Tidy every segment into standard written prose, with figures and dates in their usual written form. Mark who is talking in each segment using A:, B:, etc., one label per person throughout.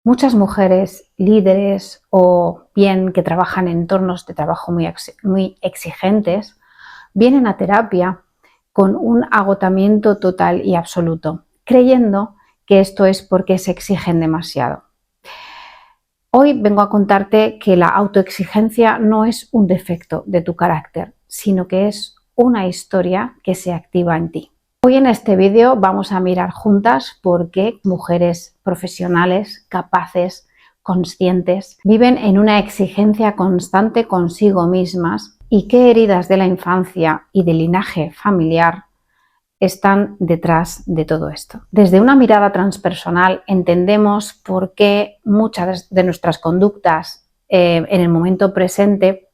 A: Muchas mujeres líderes o bien que trabajan en entornos de trabajo muy exigentes vienen a terapia con un agotamiento total y absoluto, creyendo que esto es porque se exigen demasiado. Hoy vengo a contarte que la autoexigencia no es un defecto de tu carácter, sino que es una historia que se activa en ti. Hoy en este vídeo vamos a mirar juntas por qué mujeres profesionales, capaces, conscientes, viven en una exigencia constante consigo mismas y qué heridas de la infancia y del linaje familiar están detrás de todo esto. Desde una mirada transpersonal entendemos por qué muchas de nuestras conductas en el momento presente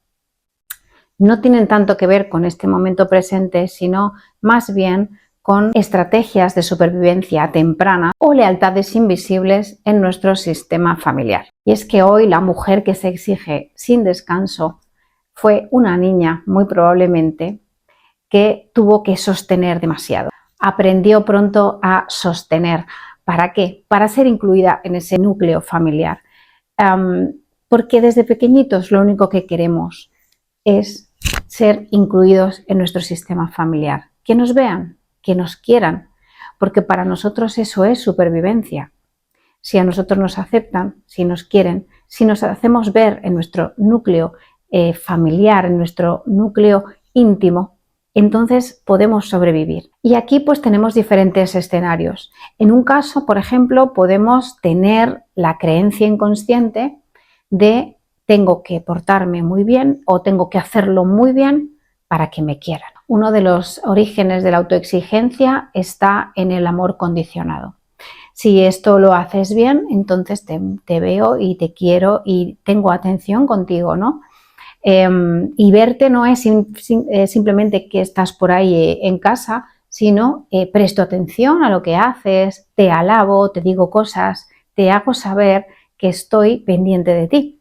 A: no tienen tanto que ver con este momento presente, sino más bien con estrategias de supervivencia temprana o lealtades invisibles en nuestro sistema familiar. Y es que hoy la mujer que se exige sin descanso fue una niña, muy probablemente, que tuvo que sostener demasiado. Aprendió pronto a sostener. ¿Para qué? Para ser incluida en ese núcleo familiar. Porque desde pequeñitos lo único que queremos es ser incluidos en nuestro sistema familiar. Que nos vean, que nos quieran, porque para nosotros eso es supervivencia. Si a nosotros nos aceptan, si nos quieren, si nos hacemos ver en nuestro núcleo familiar, en nuestro núcleo íntimo, entonces podemos sobrevivir. Y aquí pues tenemos diferentes escenarios. En un caso, por ejemplo, podemos tener la creencia inconsciente de tengo que portarme muy bien o tengo que hacerlo muy bien para que me quieran. Uno de los orígenes de la autoexigencia está en el amor condicionado. Si esto lo haces bien, entonces te veo y te quiero y tengo atención contigo, ¿no? Y verte no es simplemente que estás por ahí en casa, sino presto atención a lo que haces, te alabo, te digo cosas, te hago saber que estoy pendiente de ti.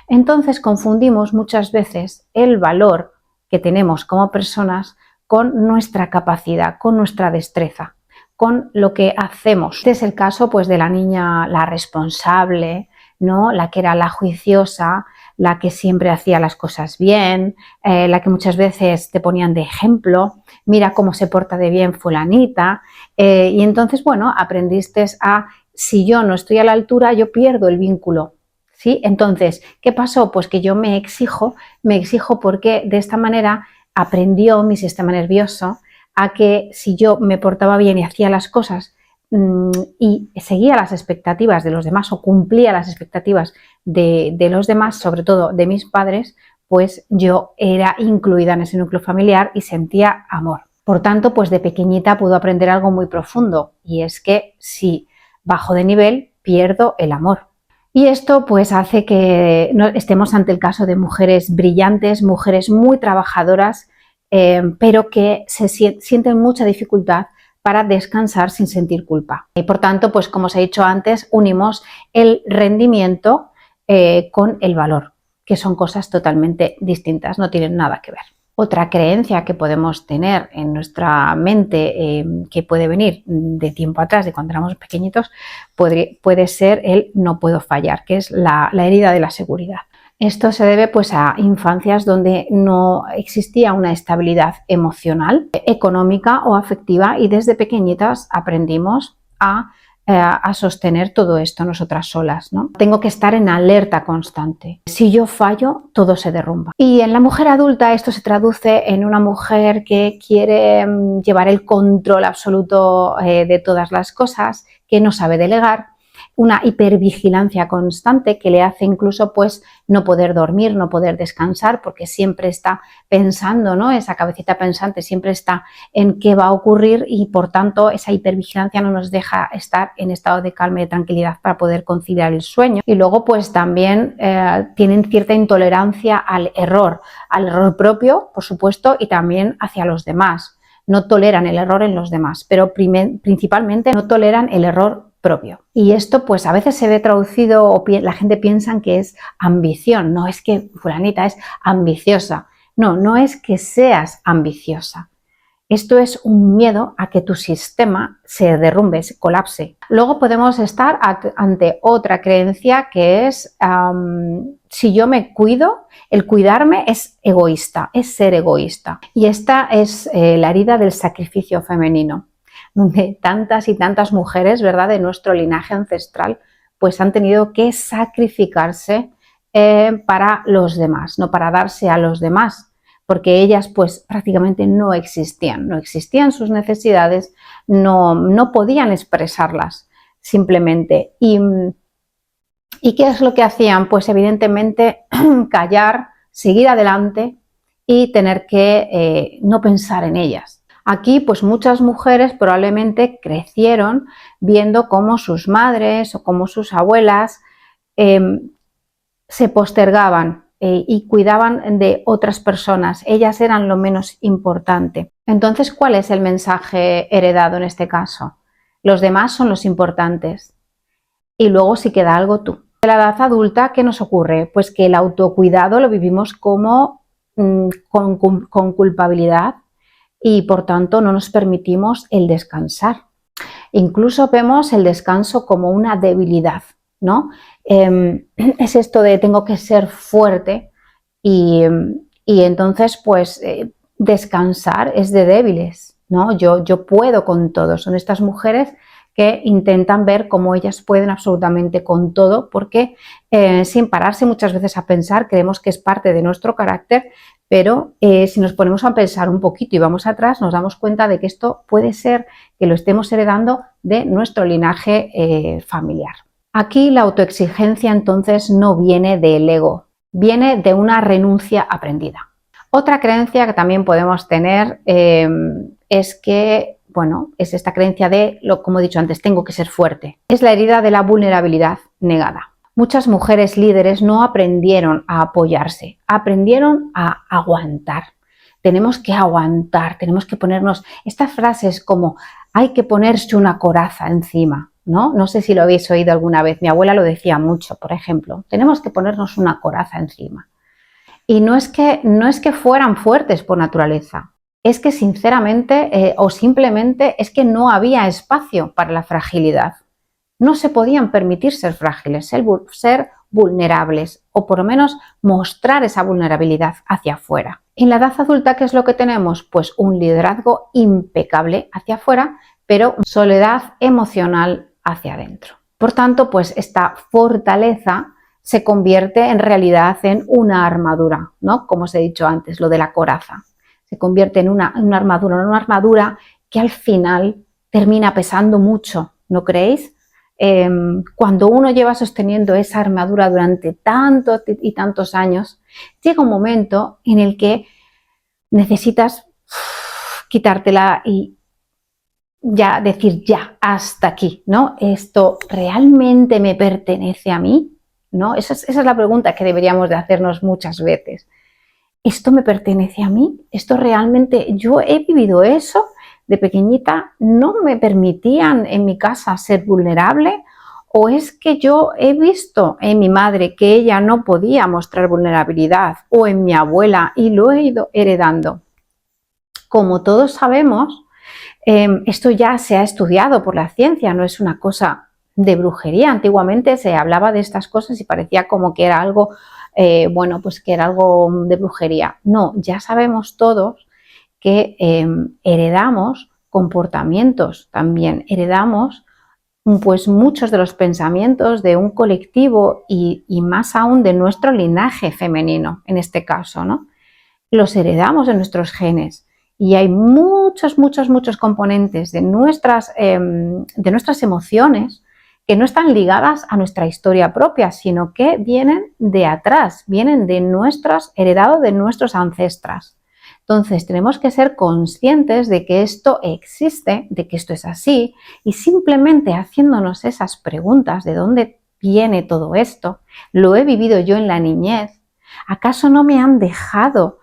A: Entonces confundimos muchas veces el valor que tenemos como personas con nuestra capacidad, con nuestra destreza, con lo que hacemos. Este es el caso pues de la niña, la responsable, ¿no? La que era la juiciosa, la que siempre hacía las cosas bien, la que muchas veces te ponían de ejemplo, mira cómo se porta de bien fulanita, y entonces, bueno, aprendiste a, si yo no estoy a la altura, yo pierdo el vínculo. ¿Sí? Entonces, ¿qué pasó? Pues que yo me exijo porque de esta manera aprendió mi sistema nervioso a que si yo me portaba bien y hacía las cosas y seguía las expectativas de los demás o cumplía las expectativas de los demás, sobre todo de mis padres, pues yo era incluida en ese núcleo familiar y sentía amor. Por tanto, pues de pequeñita puedo aprender algo muy profundo y es que si bajo de nivel pierdo el amor. Y esto pues hace que estemos ante el caso de mujeres brillantes, mujeres muy trabajadoras, pero que sienten mucha dificultad para descansar sin sentir culpa. Y por tanto, pues como os he dicho antes, unimos el rendimiento con el valor, que son cosas totalmente distintas, no tienen nada que ver. Otra creencia que podemos tener en nuestra mente, que puede venir de tiempo atrás, de cuando éramos pequeñitos, puede ser el no puedo fallar, que es la herida de la seguridad. Esto se debe pues a infancias donde no existía una estabilidad emocional, económica o afectiva y desde pequeñitas aprendimos a sostener todo esto nosotras solas, ¿no? Tengo que estar en alerta constante. Si yo fallo, todo se derrumba. Y en la mujer adulta esto se traduce en una mujer que quiere llevar el control absoluto de todas las cosas, que no sabe delegar, una hipervigilancia constante que le hace incluso pues no poder dormir, no poder descansar porque siempre está pensando, ¿no? Esa cabecita pensante siempre está en qué va a ocurrir y por tanto esa hipervigilancia no nos deja estar en estado de calma y de tranquilidad para poder conciliar el sueño. Y luego pues también tienen cierta intolerancia al error propio, por supuesto, y también hacia los demás. No toleran el error en los demás, pero principalmente no toleran el error propio. Y esto pues a veces se ve traducido o la gente piensa que es ambición, no es que fulanita es ambiciosa, no es que seas ambiciosa, Esto es un miedo a que tu sistema se derrumbe, se colapse. Luego podemos estar ante otra creencia que es, si yo me cuido, el cuidarme es egoísta, es ser egoísta. Y esta es la herida del sacrificio femenino, donde tantas y tantas mujeres, ¿verdad?, de nuestro linaje ancestral, pues han tenido que sacrificarse para los demás, no para darse a los demás, porque ellas pues prácticamente no existían sus necesidades, no podían expresarlas simplemente. ¿Y qué es lo que hacían? Pues evidentemente callar, seguir adelante y tener que no pensar en ellas. Aquí pues muchas mujeres probablemente crecieron viendo cómo sus madres o cómo sus abuelas se postergaban y cuidaban de otras personas. Ellas eran lo menos importante. Entonces, ¿cuál es el mensaje heredado en este caso? Los demás son los importantes. Y luego si queda algo tú. En la edad adulta, ¿qué nos ocurre? Pues que el autocuidado lo vivimos como con culpabilidad y por tanto no nos permitimos el descansar. Incluso vemos el descanso como una debilidad, ¿no? Es esto de tengo que ser fuerte y entonces pues descansar es de débiles, ¿no? Yo puedo con todo. Son estas mujeres que intentan ver cómo ellas pueden absolutamente con todo, porque sin pararse muchas veces a pensar, creemos que es parte de nuestro carácter, pero si nos ponemos a pensar un poquito y vamos atrás, nos damos cuenta de que esto puede ser que lo estemos heredando de nuestro linaje familiar. Aquí la autoexigencia entonces no viene del ego, viene de una renuncia aprendida. Otra creencia que también podemos tener es que, bueno, es esta creencia de, como he dicho antes, tengo que ser fuerte. Es la herida de la vulnerabilidad negada. Muchas mujeres líderes no aprendieron a apoyarse, aprendieron a aguantar. Tenemos que aguantar, tenemos que ponernos estas frases como hay que ponerse una coraza encima, ¿no? No sé si lo habéis oído alguna vez, mi abuela lo decía mucho, por ejemplo, tenemos que ponernos una coraza encima. Y no es que fueran fuertes por naturaleza, es que sinceramente o simplemente es que no había espacio para la fragilidad. No se podían permitir ser frágiles, ser vulnerables o por lo menos mostrar esa vulnerabilidad hacia afuera. En la edad adulta, ¿qué es lo que tenemos? Pues un liderazgo impecable hacia afuera, pero soledad emocional hacia adentro. Por tanto, pues esta fortaleza se convierte en realidad en una armadura, ¿no? Como os he dicho antes, lo de la coraza. Se convierte en una armadura que al final termina pesando mucho, ¿no creéis? Cuando uno lleva sosteniendo esa armadura durante tantos y tantos años, llega un momento en el que necesitas quitártela y ya decir ya, hasta aquí, ¿no? ¿Esto realmente me pertenece a mí? ¿No? Esa es la pregunta que deberíamos de hacernos muchas veces. ¿Esto me pertenece a mí? ¿Esto realmente, yo he vivido eso? De pequeñita no me permitían en mi casa ser vulnerable, o es que yo he visto en mi madre que ella no podía mostrar vulnerabilidad, o en mi abuela, y lo he ido heredando. Como todos sabemos, esto ya se ha estudiado por la ciencia, no es una cosa de brujería. Antiguamente se hablaba de estas cosas y parecía como que era algo, bueno, pues que era algo de brujería. No, ya sabemos todos que heredamos comportamientos también, heredamos pues muchos de los pensamientos de un colectivo y más aún de nuestro linaje femenino, en este caso, ¿no? Los heredamos en nuestros genes y hay muchos componentes de nuestras emociones que no están ligadas a nuestra historia propia, sino que vienen de atrás, vienen de heredado de nuestros ancestros. Entonces tenemos que ser conscientes de que esto existe, de que esto es así, y simplemente haciéndonos esas preguntas de dónde viene todo esto, lo he vivido yo en la niñez, ¿acaso no me han dejado?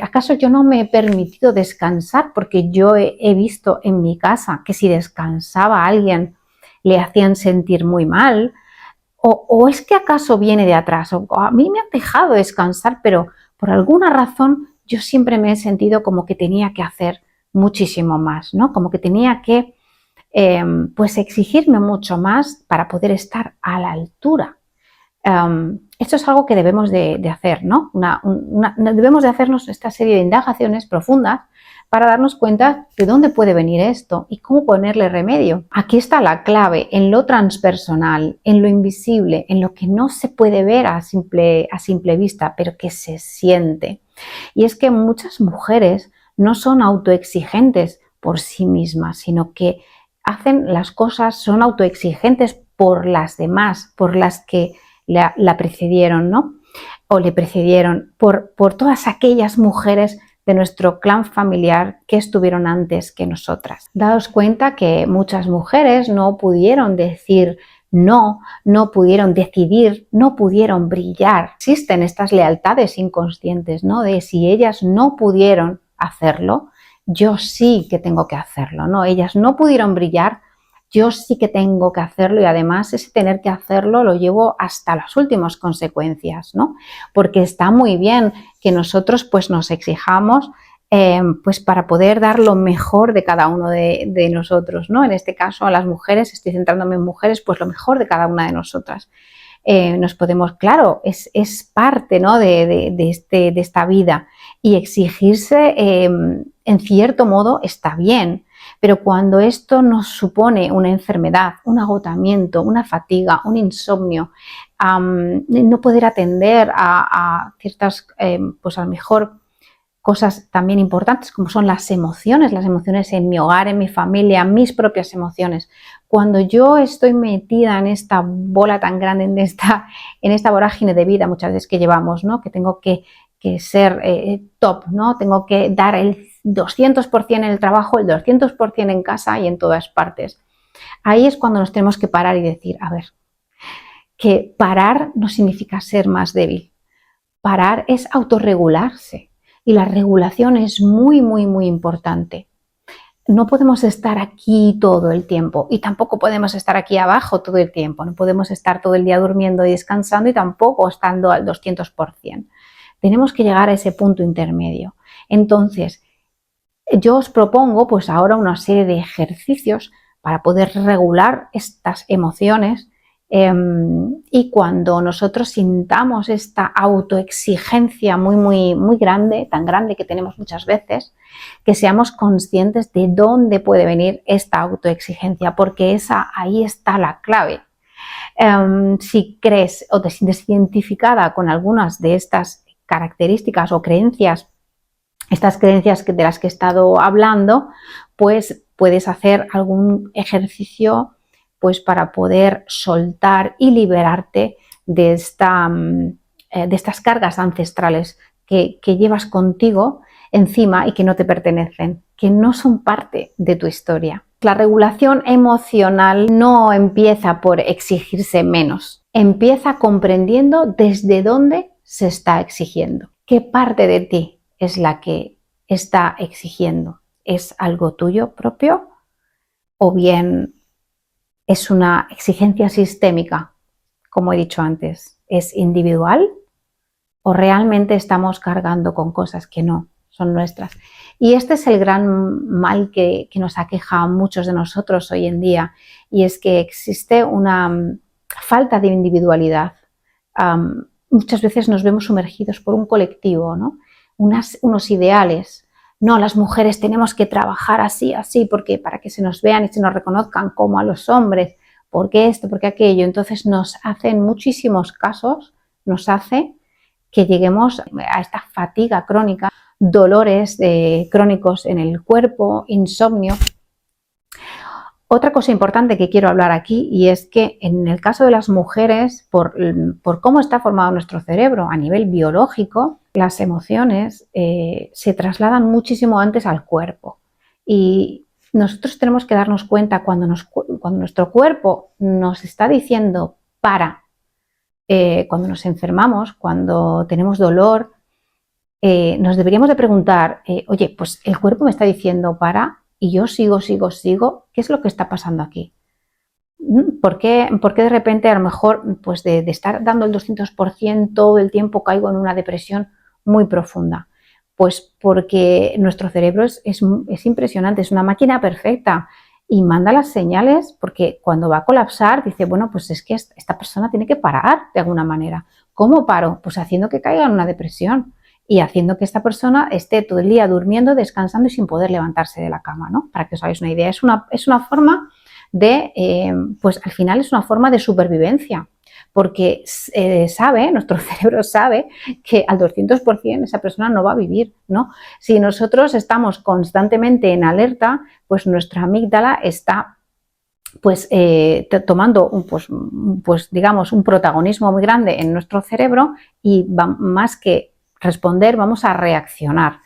A: ¿Acaso yo no me he permitido descansar? Porque yo he visto en mi casa que si descansaba a alguien le hacían sentir muy mal. ¿O es que acaso viene de atrás? O a mí me han dejado descansar, pero por alguna razón yo siempre me he sentido como que tenía que hacer muchísimo más, ¿no? Como que tenía que pues exigirme mucho más para poder estar a la altura. Esto es algo que debemos de hacer, ¿no? Debemos de hacernos esta serie de indagaciones profundas para darnos cuenta de dónde puede venir esto y cómo ponerle remedio. Aquí está la clave, en lo transpersonal, en lo invisible, en lo que no se puede ver a simple vista, pero que se siente. Y es que muchas mujeres no son autoexigentes por sí mismas, sino que hacen las cosas, son autoexigentes por las demás, por las que la precedieron, ¿no? O le precedieron, por todas aquellas mujeres de nuestro clan familiar que estuvieron antes que nosotras. Daos cuenta que muchas mujeres no pudieron decir no, no pudieron decidir, no pudieron brillar. Existen estas lealtades inconscientes, ¿no? De si ellas no pudieron hacerlo, yo sí que tengo que hacerlo, ¿no? Ellas no pudieron brillar, yo sí que tengo que hacerlo, y además ese tener que hacerlo lo llevo hasta las últimas consecuencias, ¿no? Porque está muy bien que nosotros pues nos exijamos pues para poder dar lo mejor de cada uno de nosotros, ¿no? En este caso a las mujeres, estoy centrándome en mujeres, pues lo mejor de cada una de nosotras. Nos podemos, claro, es parte, ¿no? de esta vida, y exigirse en cierto modo está bien, pero cuando esto nos supone una enfermedad, un agotamiento, una fatiga, un insomnio, no poder atender a ciertas, pues a lo mejor cosas también importantes como son las emociones en mi hogar, en mi familia, mis propias emociones. Cuando yo estoy metida en esta bola tan grande, en esta vorágine de vida muchas veces que llevamos, ¿no? Que tengo que ser top, ¿no? Tengo que dar el 200% en el trabajo, el 200% en casa y en todas partes. Ahí es cuando nos tenemos que parar y decir, a ver, que parar no significa ser más débil. Parar es autorregularse. Y la regulación es muy, muy, muy importante. No podemos estar aquí todo el tiempo y tampoco podemos estar aquí abajo todo el tiempo. No podemos estar todo el día durmiendo y descansando y tampoco estando al 200%. Tenemos que llegar a ese punto intermedio. Entonces, yo os propongo pues ahora una serie de ejercicios para poder regular estas emociones. Y cuando nosotros sintamos esta autoexigencia muy, muy, muy grande, tan grande que tenemos muchas veces, que seamos conscientes de dónde puede venir esta autoexigencia, porque ahí está la clave. Si crees o te sientes identificada con algunas de estas características o creencias, estas creencias de las que he estado hablando, pues puedes hacer algún ejercicio pues para poder soltar y liberarte de estas cargas ancestrales que llevas contigo encima y que no te pertenecen, que no son parte de tu historia. La regulación emocional no empieza por exigirse menos, empieza comprendiendo desde dónde se está exigiendo. ¿Qué parte de ti es la que está exigiendo? ¿Es algo tuyo propio? ¿O bien es una exigencia sistémica, como he dicho antes? ¿Es individual? ¿O realmente estamos cargando con cosas que no son nuestras? Y este es el gran mal que nos aqueja a muchos de nosotros hoy en día, y es que existe una falta de individualidad. Muchas veces nos vemos sumergidos por un colectivo, ¿no? Unos ideales. No, las mujeres tenemos que trabajar así, así, porque para que se nos vean y se nos reconozcan como a los hombres, porque esto, porque aquello. Entonces nos hace en muchísimos casos, nos hace que lleguemos a esta fatiga crónica, dolores crónicos en el cuerpo, insomnio. Otra cosa importante que quiero hablar aquí, y es que en el caso de las mujeres, por cómo está formado nuestro cerebro a nivel biológico, las emociones se trasladan muchísimo antes al cuerpo. Y nosotros tenemos que darnos cuenta cuando nuestro cuerpo nos está diciendo para, cuando nos enfermamos, cuando tenemos dolor, nos deberíamos de preguntar, oye, pues el cuerpo me está diciendo para y yo sigo, ¿qué es lo que está pasando aquí? ¿Por qué de repente a lo mejor pues de estar dando el 200% todo el tiempo caigo en una depresión muy profunda? Pues porque nuestro cerebro es impresionante, es una máquina perfecta y manda las señales, porque cuando va a colapsar dice, bueno, pues es que esta persona tiene que parar de alguna manera. ¿Cómo paro? Pues haciendo que caiga en una depresión y haciendo que esta persona esté todo el día durmiendo, descansando y sin poder levantarse de la cama, ¿no? Para que os hagáis una idea. Es una forma de, pues al final es una forma de supervivencia, porque nuestro cerebro sabe que al 200% esa persona no va a vivir, ¿no? Si nosotros estamos constantemente en alerta, pues nuestra amígdala está pues tomando digamos un protagonismo muy grande en nuestro cerebro y más que responder vamos a reaccionar.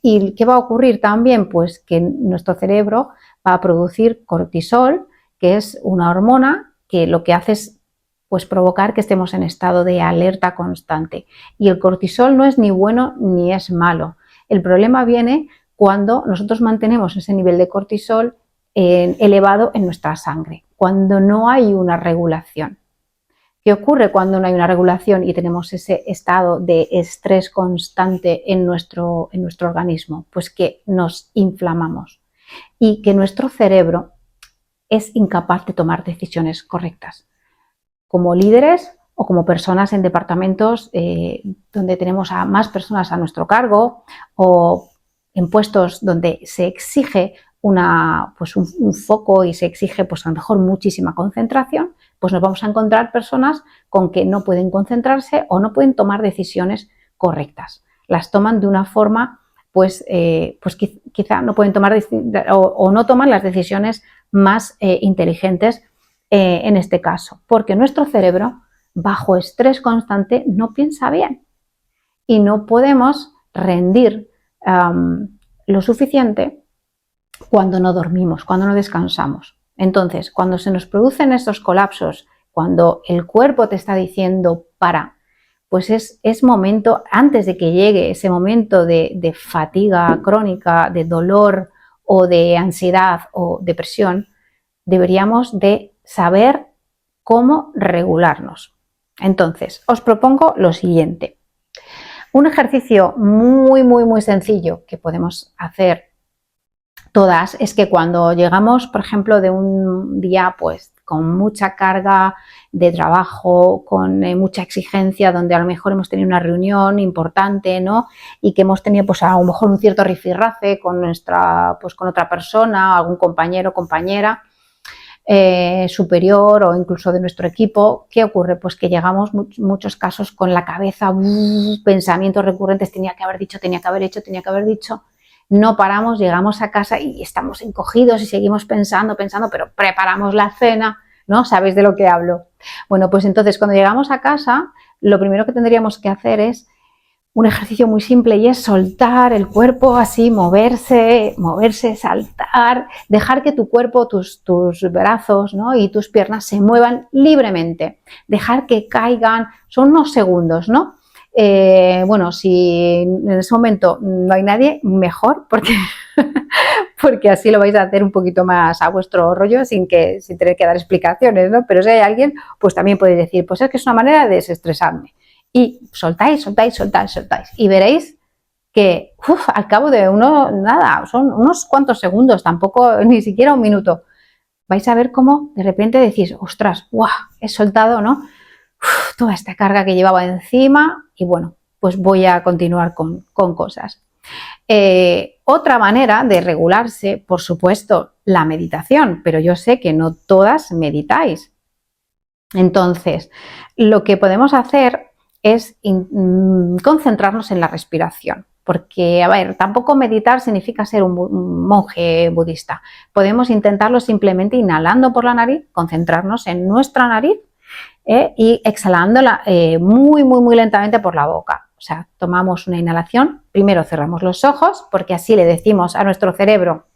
A: ¿Y qué va a ocurrir también? Pues que nuestro cerebro va a producir cortisol, que es una hormona que lo que hace es pues provocar que estemos en estado de alerta constante. Y el cortisol no es ni bueno ni es malo. El problema viene cuando nosotros mantenemos ese nivel de cortisol elevado en nuestra sangre, cuando no hay una regulación. ¿Qué ocurre cuando no hay una regulación y tenemos ese estado de estrés constante en nuestro organismo? Pues que nos inflamamos y que nuestro cerebro es incapaz de tomar decisiones correctas. Como líderes o como personas en departamentos donde tenemos a más personas a nuestro cargo o en puestos donde se exige un foco y se exige pues a lo mejor muchísima concentración, pues nos vamos a encontrar personas con que no pueden concentrarse o no pueden tomar decisiones correctas. Las toman de una forma, pues quizá no pueden tomar o no toman las decisiones más inteligentes en este caso, porque nuestro cerebro, bajo estrés constante, no piensa bien y no podemos rendir lo suficiente cuando no dormimos, cuando no descansamos. Entonces, cuando se nos producen estos colapsos, cuando el cuerpo te está diciendo para, pues es momento, antes de que llegue ese momento de fatiga crónica, de dolor o de ansiedad o depresión, deberíamos de saber cómo regularnos. Entonces, os propongo lo siguiente. Un ejercicio muy sencillo que podemos hacer todas es que cuando llegamos, por ejemplo, de un día pues con mucha carga de trabajo, con mucha exigencia, donde a lo mejor hemos tenido una reunión importante, ¿no? Y que hemos tenido pues a lo mejor un cierto rifirrafe con con otra persona, algún compañero o compañera superior o incluso de nuestro equipo. ¿Qué ocurre? Pues que llegamos muchos casos con la cabeza, pensamientos recurrentes, tenía que haber dicho, tenía que haber hecho, tenía que haber dicho. No paramos, llegamos a casa y estamos encogidos y seguimos pensando, pero preparamos la cena, ¿no? ¿Sabéis de lo que hablo? Bueno, pues entonces cuando llegamos a casa, lo primero que tendríamos que hacer es un ejercicio muy simple y es soltar el cuerpo así, moverse, saltar, dejar que tu cuerpo, tus brazos, ¿no? Y tus piernas se muevan libremente, dejar que caigan, son unos segundos, ¿no? Bueno, si en ese momento no hay nadie, mejor, porque así lo vais a hacer un poquito más a vuestro rollo sin tener que dar explicaciones, ¿no? Pero si hay alguien, pues también podéis decir, pues es que es una manera de desestresarme. Y soltáis. Y veréis que al cabo de son unos cuantos segundos, tampoco ni siquiera un minuto, vais a ver cómo de repente decís, ostras, ¡guau! He soltado, ¿no? Toda esta carga que llevaba encima y bueno, pues voy a continuar con cosas. Otra manera de regularse, por supuesto, la meditación, pero yo sé que no todas meditáis. Entonces, lo que podemos hacer es concentrarnos en la respiración, porque, a ver, tampoco meditar significa ser un monje budista. Podemos intentarlo simplemente inhalando por la nariz, concentrarnos en nuestra nariz y exhalándola muy lentamente por la boca. O sea, tomamos una inhalación, primero cerramos los ojos, porque así le decimos a nuestro cerebro,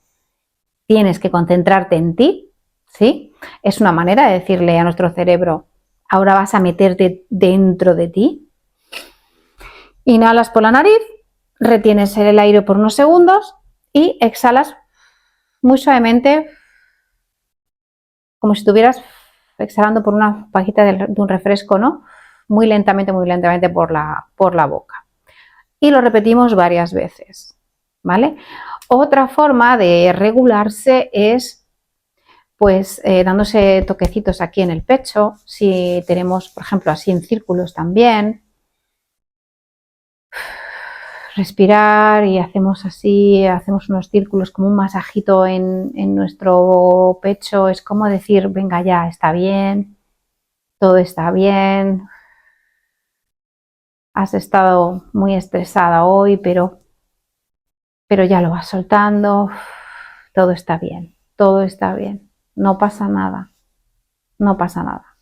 A: tienes que concentrarte en ti, ¿sí? Es una manera de decirle a nuestro cerebro, ahora vas a meterte dentro de ti. Inhalas por la nariz, retienes el aire por unos segundos y exhalas muy suavemente, como si estuvieras exhalando por una pajita de un refresco, ¿no? Muy lentamente por la boca. y lo repetimos varias veces, ¿vale? Otra forma de regularse es pues dándose toquecitos aquí en el pecho, si tenemos, por ejemplo, así en círculos también. Respirar y hacemos así, hacemos unos círculos como un masajito en nuestro pecho, es como decir, venga ya, está bien, todo está bien, has estado muy estresada hoy, pero ya lo vas soltando, todo está bien, no pasa nada, no pasa nada,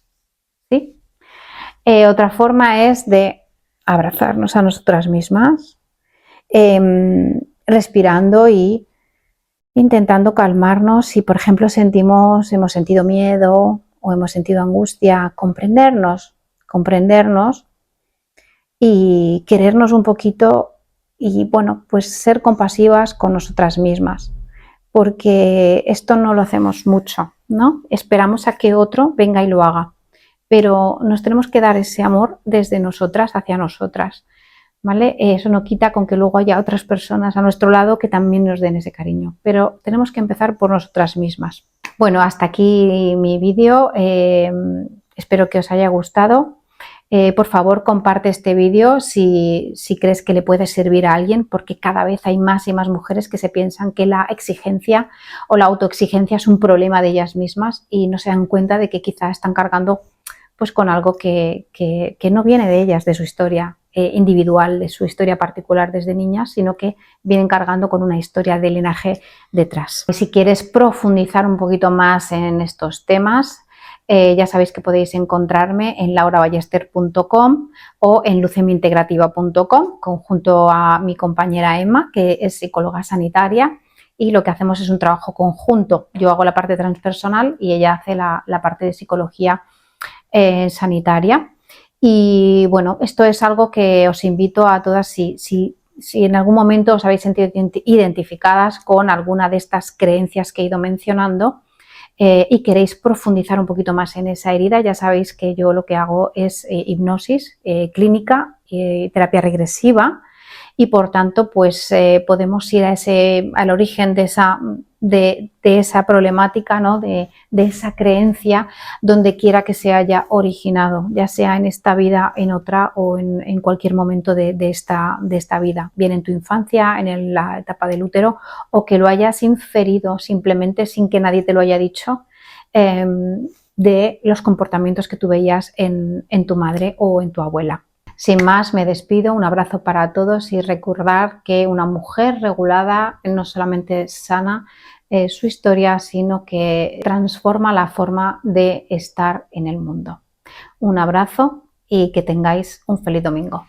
A: ¿sí? Otra forma es de abrazarnos a nosotras mismas, respirando y intentando calmarnos. Si, por ejemplo, hemos sentido miedo o hemos sentido angustia, comprendernos y querernos un poquito y, bueno, pues ser compasivas con nosotras mismas, porque esto no lo hacemos mucho, ¿no? Esperamos a que otro venga y lo haga, pero nos tenemos que dar ese amor desde nosotras hacia nosotras, ¿vale? Eso no quita con que luego haya otras personas a nuestro lado que también nos den ese cariño, pero tenemos que empezar por nosotras mismas. Bueno, hasta aquí mi vídeo, espero que os haya gustado. Por favor, comparte este vídeo si crees que le puede servir a alguien, porque cada vez hay más y más mujeres que se piensan que la exigencia o la autoexigencia es un problema de ellas mismas y no se dan cuenta de que quizá están cargando pues con algo que no viene de ellas, de su historia individual, de su historia particular desde niñas, sino que vienen cargando con una historia de linaje detrás. Si quieres profundizar un poquito más en estos temas, ya sabéis que podéis encontrarme en lauraballester.com o en lucemiintegrativa.com, junto a mi compañera Emma, que es psicóloga sanitaria, y lo que hacemos es un trabajo conjunto. Yo hago la parte transpersonal y ella hace la parte de psicología sanitaria. Y bueno, esto es algo que os invito a todas, si en algún momento os habéis sentido identificadas con alguna de estas creencias que he ido mencionando y queréis profundizar un poquito más en esa herida, ya sabéis que yo lo que hago es hipnosis clínica, terapia regresiva, y por tanto pues podemos ir al origen de esa problemática, ¿no? de esa creencia, donde quiera que se haya originado, ya sea en esta vida, en otra o en cualquier momento de esta vida, bien en tu infancia, en la etapa del útero, o que lo hayas inferido simplemente sin que nadie te lo haya dicho, de los comportamientos que tú veías en tu madre o en tu abuela. Sin más, me despido, un abrazo para todos y recordar que una mujer regulada no solamente sana su historia, sino que transforma la forma de estar en el mundo. Un abrazo y que tengáis un feliz domingo.